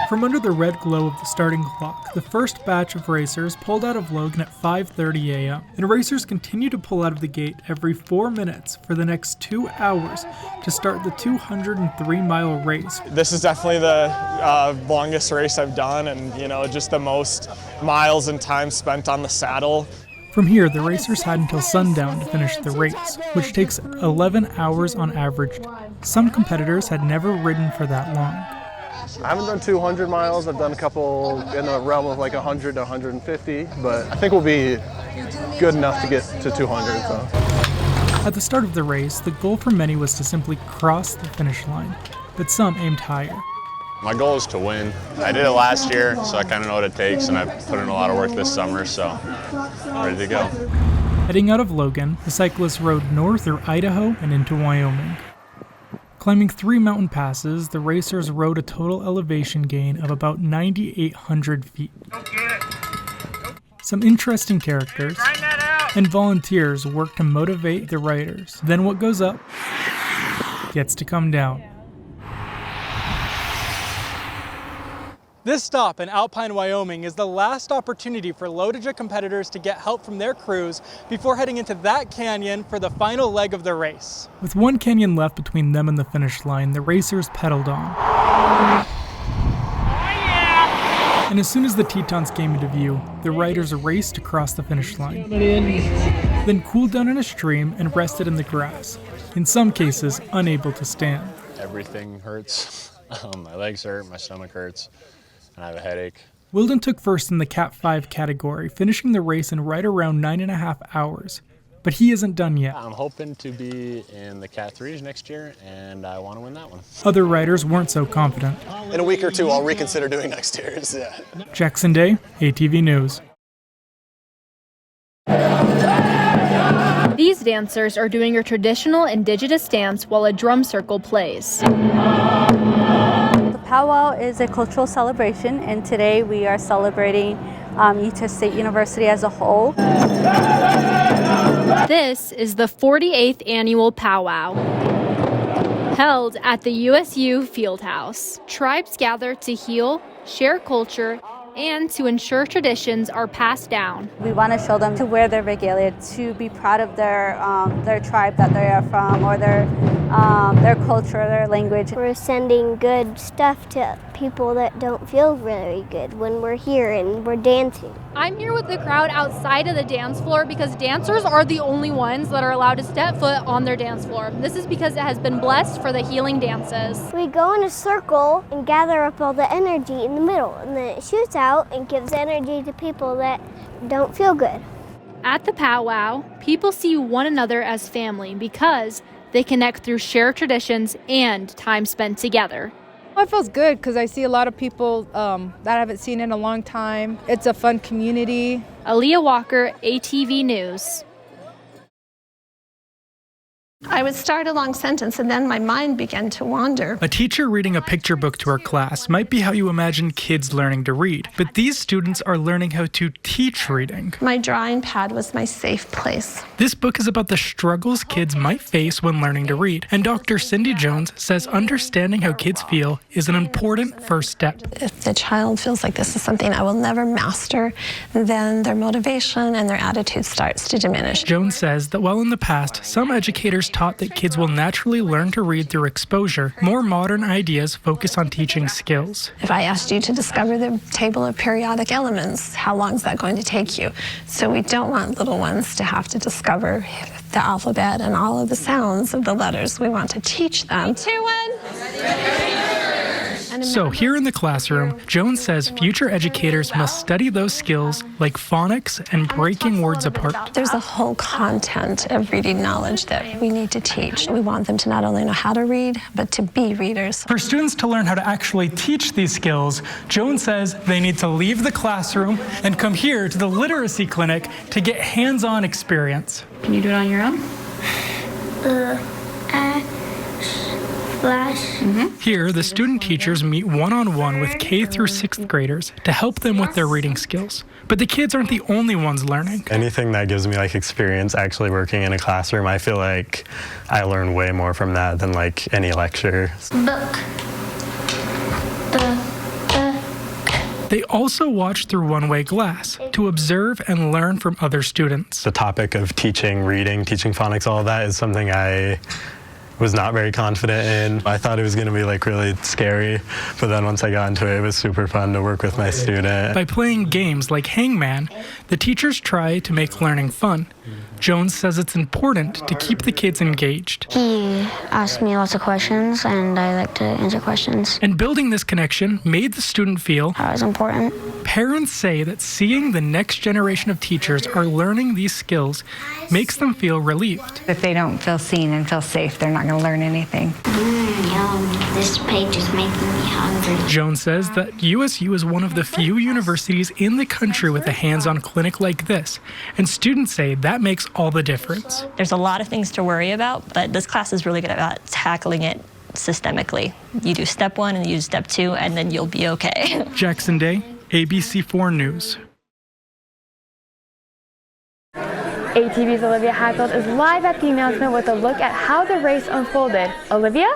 From under the red glow of the starting clock, the first batch of racers pulled out of Logan at 5:30 a.m., and racers continue to pull out of the gate every 4 minutes for the next 2 hours to start the 203-mile race. This is definitely the longest race I've done, and just the most miles and time spent on the saddle. From here, the racers had until sundown to finish the race, which takes 11 hours on average. Some competitors had never ridden for that long. I haven't done 200 miles. I've done a couple in the realm of like 100 to 150, but I think we'll be good enough to get to 200. So. At the start of the race, the goal for many was to simply cross the finish line, but some aimed higher. My goal is to win. I did it last year, so I kind of know what it takes, and I've put in a lot of work this summer, so ready to go. Heading out of Logan, the cyclists rode north through Idaho and into Wyoming. Climbing 3 mountain passes, the racers rode a total elevation gain of about 9,800 feet. Some interesting characters and volunteers work to motivate the riders. Then what goes up gets to come down. This stop in Alpine, Wyoming is the last opportunity for LoToJa competitors to get help from their crews before heading into that canyon for the final leg of the race. With one canyon left between them and the finish line, the racers pedaled on. And as soon as the Tetons came into view, the riders raced across the finish line. Then cooled down in a stream and rested in the grass, in some cases unable to stand. Everything hurts. My legs hurt, my stomach hurts. I have a headache. Wilden took first in the Cat 5 category, finishing the race in right around 9.5 hours. But he isn't done yet. I'm hoping to be in the Cat 3s next year, and I want to win that one. Other riders weren't so confident. In a week or two, I'll reconsider doing next year's. Yeah. Jackson Day, ATV News. These dancers are doing a traditional indigenous dance while a drum circle plays. Pow Wow is a cultural celebration, and today we are celebrating Utah State University as a whole. This is the 48th annual Pow Wow, held at the USU Fieldhouse. Tribes gather to heal, share culture, and to ensure traditions are passed down. We want to show them to wear their regalia, to be proud of their tribe that they are from, or their culture, their language. We're sending good stuff to people that don't feel very good when we're here and we're dancing. I'm here with the crowd outside of the dance floor because dancers are the only ones that are allowed to step foot on their dance floor. This is because it has been blessed for the healing dances. We go in a circle and gather up all the energy in the middle, and then it shoots out and gives energy to people that don't feel good. At the Pow Wow, people see one another as family because they connect through shared traditions and time spent together. It feels good because I see a lot of people that I haven't seen in a long time. It's a fun community. Aaliyah Walker, ATV News. I would start a long sentence and then my mind began to wander. A teacher reading a picture book to her class might be how you imagine kids learning to read, but these students are learning how to teach reading. My drawing pad was my safe place. This book is about the struggles kids might face when learning to read, and Dr. Cindy Jones says understanding how kids feel is an important first step. If the child feels like this is something I will never master, then their motivation and their attitude starts to diminish. Jones says that while in the past, some educators taught that kids will naturally learn to read through exposure, more modern ideas focus on teaching skills. If I asked you to discover the table of periodic elements, how long is that going to take you? So we don't want little ones to have to discover the alphabet and all of the sounds of the letters. We want to teach them. 2, 1. So here in the classroom, Jones says future educators must study those skills like phonics and breaking words apart. There's a whole content of reading knowledge that we need to teach. We want them to not only know how to read, but to be readers. For students to learn how to actually teach these skills, Jones says they need to leave the classroom and come here to the literacy clinic to get hands-on experience. Can you do it on your own? Here, the student teachers meet one-on-one with K through 6th graders to help them with their reading skills. But the kids aren't the only ones learning. Anything that gives me experience actually working in a classroom, I feel like I learn way more from that than any lecture. Book. They also watch through one-way glass to observe and learn from other students. The topic of teaching reading, teaching phonics, all of that is something I was not very confident in. I thought it was going to be like really scary, but then once I got into it, it was super fun to work with my student. By playing games like Hangman, the teachers try to make learning fun. Jones says it's important to keep the kids engaged. He asked me lots of questions, and I like to answer questions. And building this connection made the student feel That was important. Parents say that seeing the next generation of teachers are learning these skills makes them feel relieved. If they don't feel seen and feel safe, they're not going to learn anything. Yum, this page is making me hungry. Jones says that USU is one of the few universities in the country with a hands-on clinic like this, and students say that makes all the difference. There's a lot of things to worry about, but this class is really good about tackling it systemically. You do step 1 and you do step 2, and then you'll be okay. Jackson Day, ABC4 News. ATV's Olivia Hatfield is live at the announcement with a look at how the race unfolded. Olivia?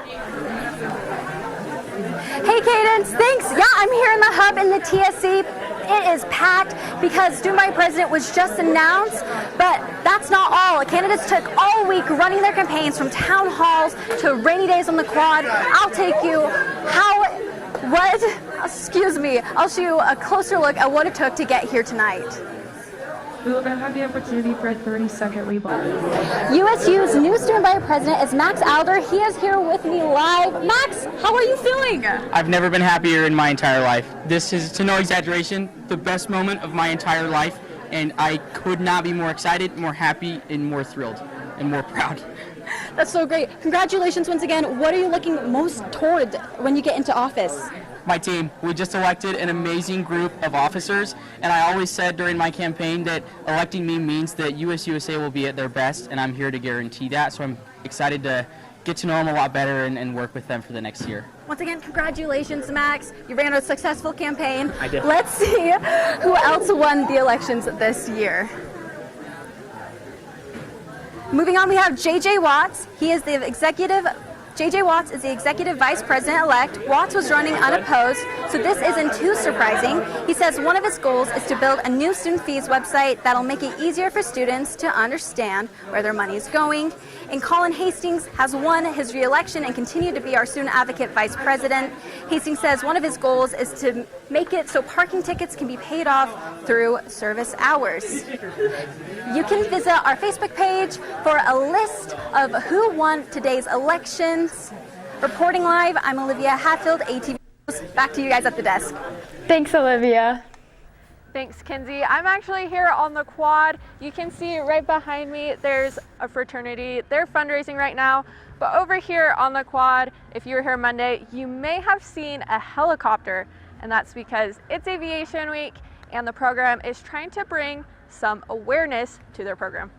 Hey Cadence, thanks. Yeah, I'm here in the hub in the TSC. It is packed because Student Body President was just announced, but that's not all. Candidates took all week running their campaigns from town halls to rainy days on the quad. I'll show you a closer look at what it took to get here tonight. We will then have the opportunity for a 30-second rebuttal. USU's new Student Body President is Max Alder. He is here with me live. Max, how are you feeling? I've never been happier in my entire life. This is, to no exaggeration, the best moment of my entire life, and I could not be more excited, more happy, and more thrilled, and more proud. That's so great. Congratulations once again. What are you looking most toward when you get into office? My team, we just elected an amazing group of officers, and I always said during my campaign that electing me means that USUSA will be at their best, and I'm here to guarantee that, so I'm excited to get to know them a lot better and work with them for the next year. Once again, congratulations, Max. You ran a successful campaign. I did. Let's see who else won the elections this year. Moving on, we have JJ Watts. JJ Watts is the Executive Vice President-elect. Watts was running unopposed, so this isn't too surprising. He says one of his goals is to build a new student fees website that'll make it easier for students to understand where their money is going. And Colin Hastings has won his re-election and continued to be our Student Advocate Vice President. Hastings says one of his goals is to make it so parking tickets can be paid off through service hours. You can visit our Facebook page for a list of who won today's elections. Reporting live, I'm Olivia Hatfield, ATV News. Back to you guys at the desk. Thanks, Olivia. Thanks, Kinsey. I'm actually here on the quad. You can see right behind me, there's a fraternity. They're fundraising right now. But over here on the quad, if you were here Monday, you may have seen a helicopter. And that's because it's Aviation Week and the program is trying to bring some awareness to their program.